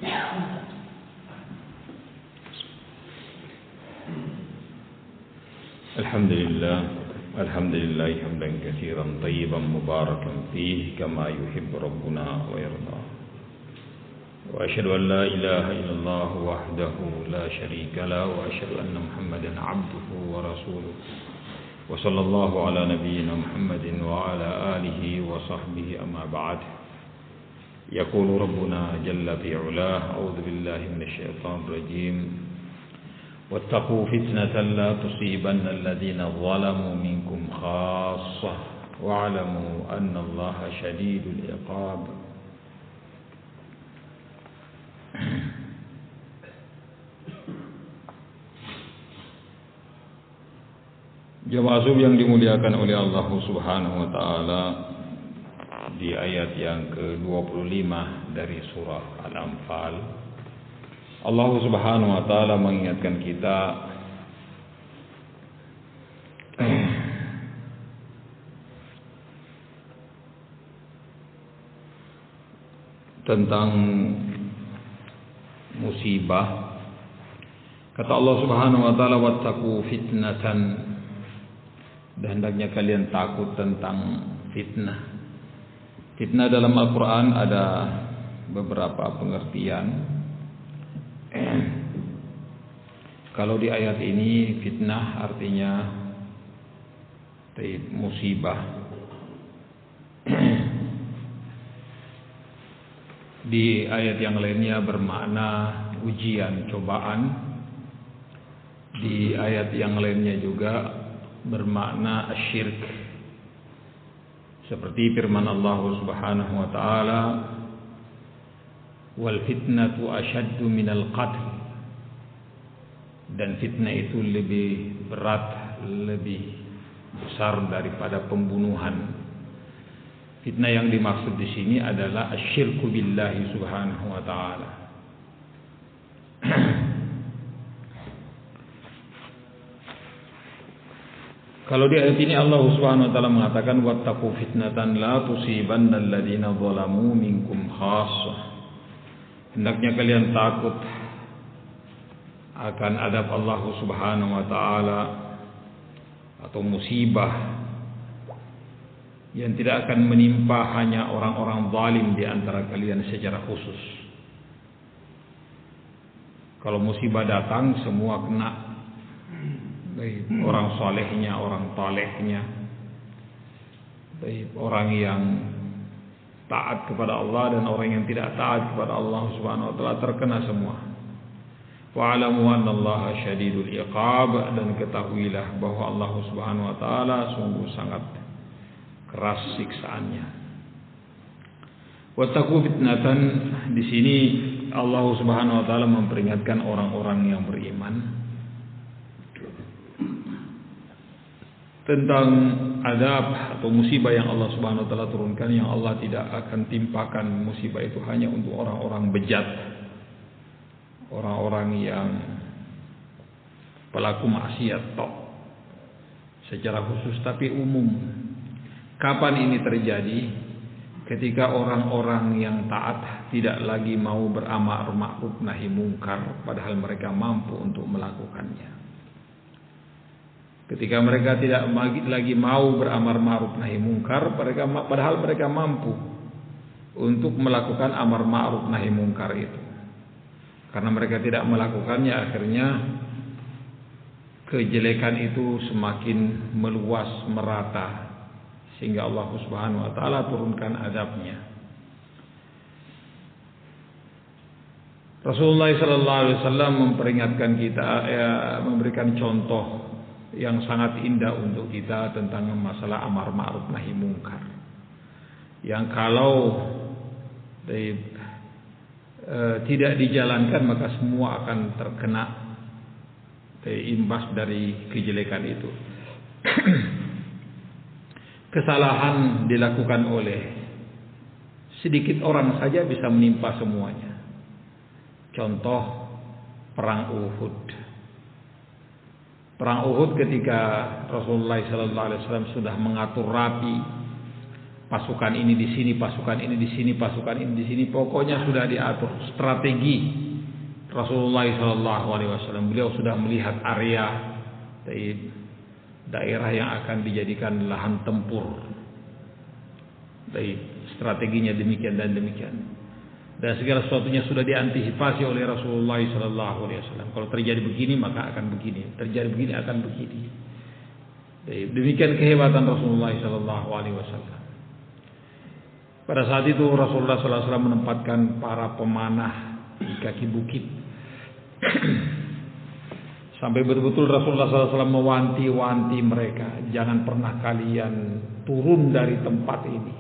الحمد لله حمدا كثيرا طيبا مباركا فيه كما يحب ربنا ويرضى وأشهد أن لا إله إلا الله وحده لا شريك له وأشهد أن محمدا عبده ورسوله وصلى الله على نبينا محمد وعلى آله وصحبه أما بعد يقول ربنا جل في علاه أعوذ بالله من الشيطان الرجيم واتقوا فتنة لا تصيبن الذين ظلموا منكم خاصة واعلموا أن الله شديد العقاب. Jemaah yang dimuliakan oleh Allah Subhanahu wa taala, di ayat yang ke-25 dari surah Al-Anfal, Allah Subhanahu wa taala mengingatkan kita tentang musibah. Kata Allah Subhanahu wa taala, wattaqu fitnatan, dan hendaknya kalian takut tentang fitnah. Fitnah dalam Al-Quran ada beberapa pengertian. Kalau di ayat ini fitnah artinya musibah. Di ayat yang lainnya bermakna ujian, cobaan. Di ayat yang lainnya juga bermakna asyirk, seperti firman Allah Subhanahu wa taala, wal fitnatu asyaddu minal qatl, dan fitnah itu lebih berat, lebih besar daripada pembunuhan. Fitnah yang dimaksud di sini adalah asyirku billahi subhanahu wa ta'ala. Kalau di ayat ini Allah Subhanahu wa taala mengatakan wattaqu fitnatan la tusibanna alladziina zalamu minkum khassah. Hendaknya kalian takut akan adab Allah Subhanahu wa taala atau musibah yang tidak akan menimpa hanya orang-orang zalim di antara kalian secara khusus. Kalau musibah datang semua kena, baik orang solehnya, orang talehnya, baik orang yang taat kepada Allah dan orang yang tidak taat kepada Allah Subhanahu wa taala terkena semua. Wa'lamu annallaha syadidul iqab, dan ketahuilah bahwa Allah Subhanahu wa taala sungguh sangat keras siksaannya. Wattaqu fitnatan, di sini Allah Subhanahu wa taala memperingatkan orang-orang yang beriman tentang azab atau musibah yang Allah Subhanahu wa taala turunkan, yang Allah tidak akan timpakan musibah itu hanya untuk orang-orang bejat, orang-orang yang pelaku maksiat tok secara khusus, tapi umum. Kapan ini terjadi? Ketika orang-orang yang taat tidak lagi mau beramar ma'ruf nahi mungkar, padahal mereka mampu untuk melakukannya. Ketika mereka tidak lagi mau beramar ma'ruf nahi mungkar, padahal mereka mampu untuk melakukan amar ma'ruf nahi mungkar itu. Karena mereka tidak melakukannya, akhirnya kejelekan itu semakin meluas, merata, sehingga Allah Subhanahu wa taala turunkan azabnya. Rasulullah sallallahu alaihi wasallam memperingatkan kita, memberikan contoh yang sangat indah untuk kita tentang masalah amar ma'ruf nahi mungkar, yang kalau tidak dijalankan maka semua akan terkena imbas dari kejelekan itu. Kesalahan dilakukan oleh sedikit orang saja bisa menimpa semuanya. Contoh perang Uhud. Perang Uhud ketika Rasulullah sallallahu alaihi wasallam sudah mengatur rapi pasukan ini di sini, pasukan ini di sini, pasukan ini di sini. Pokoknya sudah diatur strategi Rasulullah SAW. Beliau sudah melihat area daerah yang akan dijadikan lahan tempur. Strateginya demikian dan demikian. Dan segala sesuatunya sudah diantisipasi oleh Rasulullah SAW. Kalau terjadi begini maka akan begini, terjadi begini akan begini. Demikian kehebatan Rasulullah SAW. Pada saat itu Rasulullah SAW menempatkan para pemanah di kaki bukit. Sampai betul-betul Rasulullah SAW mewanti-wanti mereka, jangan pernah kalian turun dari tempat ini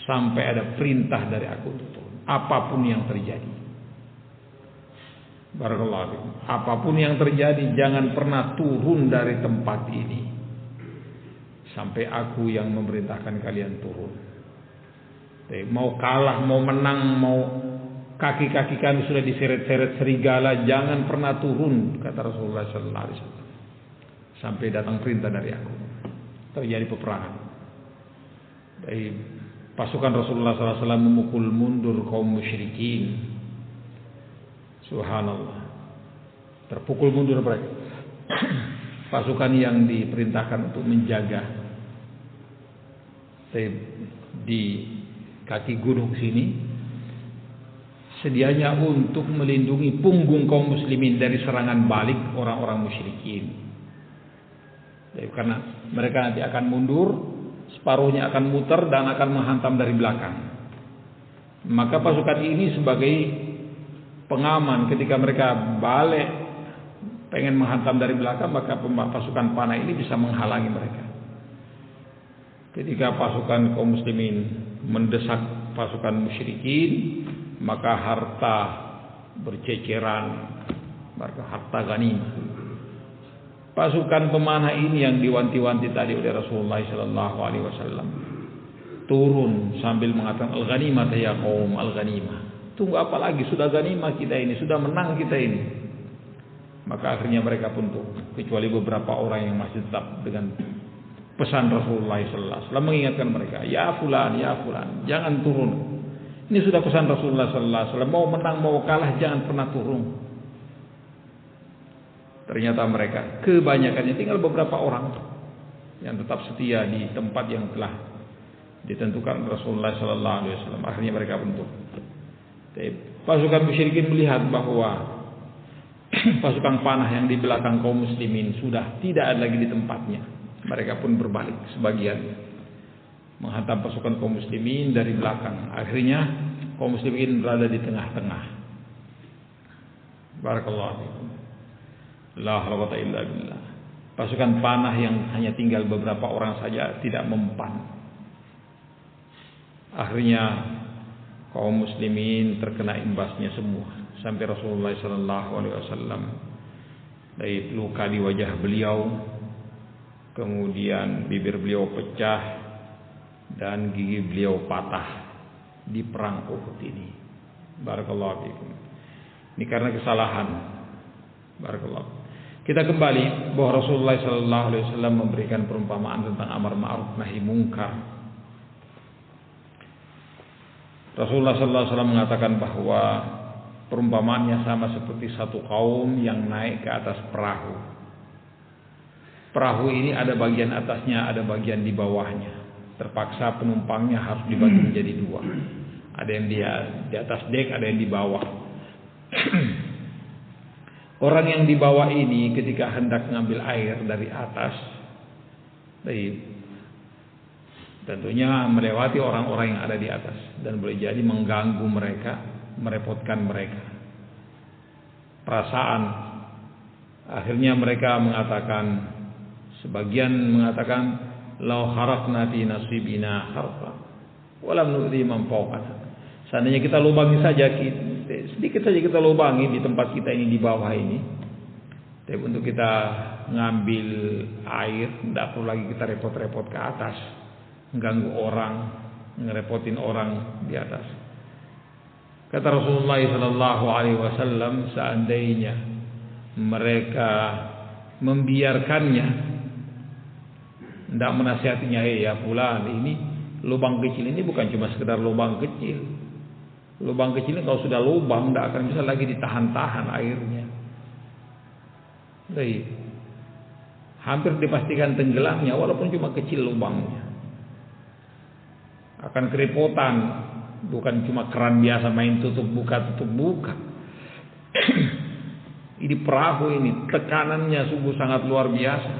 sampai ada perintah dari aku untuk turun, apapun yang terjadi. Barakallahu fiikum. Apapun yang terjadi, jangan pernah turun dari tempat ini sampai aku yang memerintahkan kalian turun. Mau kalah, mau menang, mau kaki-kaki kami sudah diseret-seret serigala, jangan pernah turun, kata Rasulullah SAW, sampai datang perintah dari aku. Terjadi peperangan. Dari pasukan Rasulullah SAW memukul mundur kaum musyrikin. Subhanallah. Terpukul mundur mereka. Pasukan yang diperintahkan untuk menjaga di kaki gunung sini, sedianya untuk melindungi punggung kaum muslimin dari serangan balik orang-orang musyrikin. Karena mereka nanti akan mundur, separuhnya akan muter dan akan menghantam dari belakang. Maka pasukan ini sebagai pengaman ketika mereka balik pengen menghantam dari belakang, maka pasukan panah ini bisa menghalangi mereka. Ketika pasukan kaum muslimin mendesak pasukan musyrikin, maka harta berceceran, maka harta ghanimah. Pasukan pemanah ini yang diwanti-wanti tadi oleh Rasulullah SAW turun sambil mengatakan al-ghanimah ya qaum, al-ghanimah. Tunggu apa lagi, sudah ghanimah kita ini, sudah menang kita ini. Maka akhirnya mereka pun turun, kecuali beberapa orang yang masih tetap dengan pesan Rasulullah SAW mengingatkan mereka, ya fulan, jangan turun. Ini sudah pesan Rasulullah SAW, mau menang mau kalah jangan pernah turun. Ternyata mereka kebanyakannya, tinggal beberapa orang yang tetap setia di tempat yang telah ditentukan Rasulullah SAW. Akhirnya mereka bentuk. Pasukan musyrikin melihat bahwa pasukan panah yang di belakang kaum muslimin sudah tidak ada lagi di tempatnya. Mereka pun berbalik sebagian menghantam pasukan kaum muslimin dari belakang. Akhirnya kaum muslimin berada di tengah-tengah. Barakallahu fiikum. La haula wala quwwata illa billah. Pasukan panah yang hanya tinggal beberapa orang saja tidak mempan. Akhirnya kaum muslimin terkena imbasnya semua, sampai Rasulullah SAW dari luka di wajah beliau, kemudian bibir beliau pecah dan gigi beliau patah di perang Uhud ini. Barakallahu fiikum. Ini karena kesalahan. Barakallahu. Kita kembali bahwa Rasulullah SAW memberikan perumpamaan tentang amar ma'ruf nahi mungkar. Rasulullah SAW mengatakan bahwa perumpamaannya sama seperti satu kaum yang naik ke atas perahu. Perahu ini ada bagian atasnya, ada bagian di bawahnya. Terpaksa penumpangnya harus dibagi menjadi dua. Ada yang di atas dek, ada yang di bawah. Orang yang di bawah ini ketika hendak mengambil air dari atas, tentunya melewati orang-orang yang ada di atas dan boleh jadi mengganggu mereka, merepotkan mereka. Perasaan, akhirnya mereka mengatakan, sebagian mengatakan, lau kharaqna fi nasibina kharqa walam nu'dhi man fawqana. Seandainya kita lubangi saja, sedikit saja kita lubangi di tempat kita ini di bawah ini, tapi untuk kita ngambil air tidak perlu lagi kita repot-repot ke atas, mengganggu orang, ngerepotin orang di atas. Kata Rasulullah SAW, seandainya mereka membiarkannya, tidak menasihatinya, ya fulan, ini lubang kecil ini bukan cuma sekedar lubang kecil. Lubang kecil ini kalau sudah lubang tidak akan bisa lagi ditahan-tahan airnya. Baik. Hampir dipastikan tenggelamnya walaupun cuma kecil lubangnya. Akan kerepotan, bukan cuma keran biasa main tutup buka. Ini perahu ini tekanannya sungguh sangat luar biasa.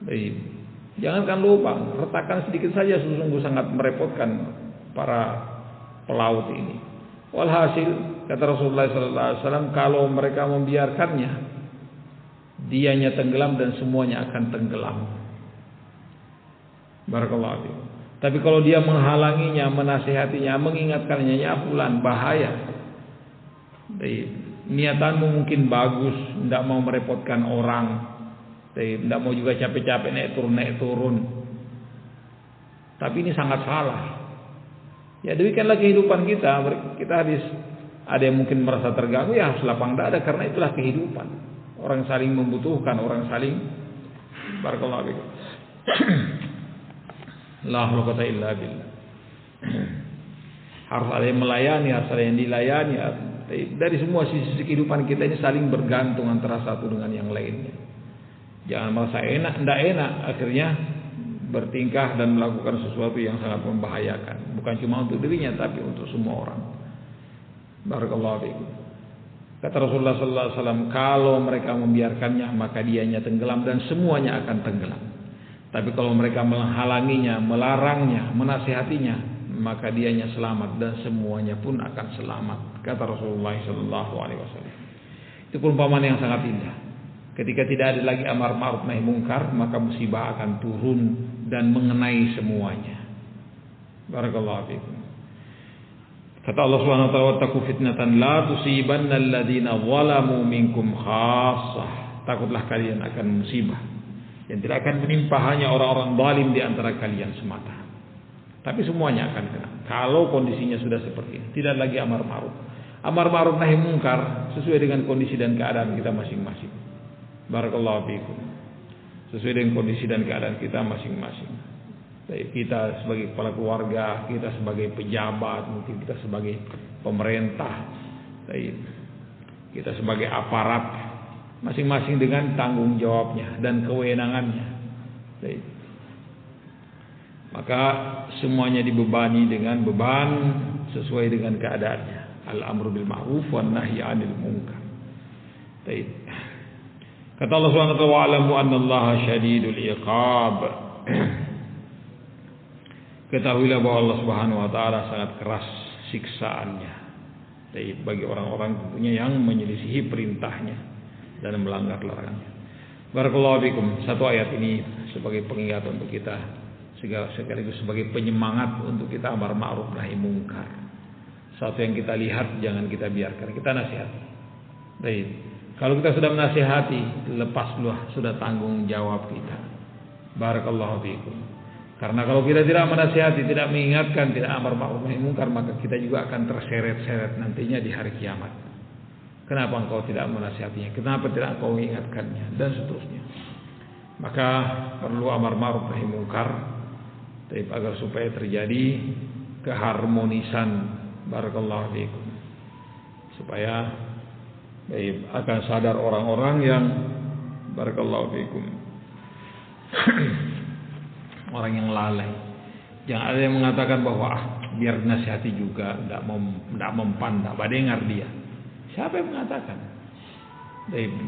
Baik. Jangankan lubang, retakan sedikit saja sungguh sangat merepotkan para pelaut ini. Walhasil kata Rasulullah SAW, kalau mereka membiarkannya, dianya tenggelam dan semuanya akan tenggelam. Barakallahu fiik. Tapi kalau dia menghalanginya, menasihatinya, mengingatkannya, ya fulan bahaya. Niatanmu mungkin bagus, tidak mau merepotkan orang, tidak mau juga capek-capek naik turun. Tapi ini sangat salah. Ya demikianlah kehidupan kita. Kita habis ada yang mungkin merasa terganggu, ya harus lapang dada karena itulah kehidupan. Orang saling membutuhkan, orang saling barakallahu fiik. La haula wala quwwata illa billah. Harus ada yang melayani, harus ada yang dilayani. Dari semua sisi kehidupan kita ini saling bergantung antara satu dengan yang lainnya. Jangan merasa enak, tidak enak, akhirnya bertingkah dan melakukan sesuatu yang sangat membahayakan. Bukan cuma untuk dirinya, tapi untuk semua orang. Barakallahu fiikum. Kata Rasulullah SAW, kalau mereka membiarkannya, maka dianya tenggelam dan semuanya akan tenggelam. Tapi kalau mereka menghalanginya, melarangnya, menasihatinya, maka dianya selamat dan semuanya pun akan selamat. Kata Rasulullah SAW. Itu perumpamaan yang sangat indah. Ketika tidak ada lagi amar ma'ruf nahi mungkar, maka musibah akan turun dan mengenai semuanya. Barakallahu fiikum. Kata Allah Subhanahu wa taala, "Wattaqu fitnatan la tusibanna alladziina zalamu minkum khassah." Takutlah kalian akan musibah yang tidak akan menimpa hanya orang-orang zalim di antara kalian semata. Tapi semuanya akan kena. Kalau kondisinya sudah seperti ini, tidak lagi amar ma'ruf. Amar ma'ruf nahi mungkar sesuai dengan kondisi dan keadaan kita masing-masing. Barakallahu fiikum. Sesuai dengan kondisi dan keadaan kita masing-masing. Baik kita sebagai kepala keluarga, kita sebagai pejabat, mungkin kita sebagai pemerintah, baik kita sebagai aparat, masing-masing dengan tanggung jawabnya dan kewenangannya. Baik. Maka semuanya dibebani dengan beban sesuai dengan keadaannya. Al-amru bil ma'ruf wan nahyi 'anil munkar. Baik. Kata Allah Subhanahu wa ta'ala, "Wa'lamu annallaha syadidul iqab." Ketahuilah bahwa Allah Subhanahu wa ta'ala sangat keras siksaannya bagi orang-orang tentunya yang menyelisihi perintahnya dan melanggar larangannya. Barakallahu fikum. Satu ayat ini sebagai pengingat untuk kita, sekaligus sebagai penyemangat untuk kita amar ma'ruf nahi mungkar. Satu yang kita lihat jangan kita biarkan, kita nasihati. Baik. Kalau kita sudah menasihati, lepaslah sudah tanggung jawab kita. Barakallahu fikum. Karena kalau kita tidak menasihati, tidak mengingatkan, tidak amar ma'ruf nahi mungkar, maka kita juga akan terseret-seret nantinya di hari kiamat. Kenapa engkau tidak menasihatinya? Kenapa tidak engkau mengingatkannya? Dan seterusnya. Maka perlu amar ma'ruf nahi mungkar agar supaya terjadi keharmonisan. Barakallahu fiikum. Supaya akan sadar orang-orang yang barakallahu fiikum orang yang lalai. Jangan ada yang mengatakan bahwa biar nasihati juga, tidak mempan, tidak dengar dia. Siapa yang mengatakan?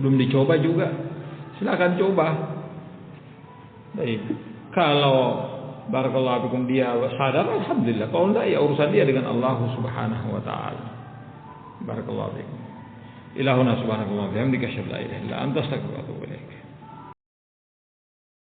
Belum dicoba juga. Silakan coba. Kalau barakallahu fikum dia sadar, alhamdulillah. Kalau tidak, ya urusan dia dengan Allah Subhanahu wa taala. Barakallahu fikum. Ilahuna subhanallahi wa bihamdika asyhadu an la ilaha illa anta astaghfiruka wa atubu ilaik.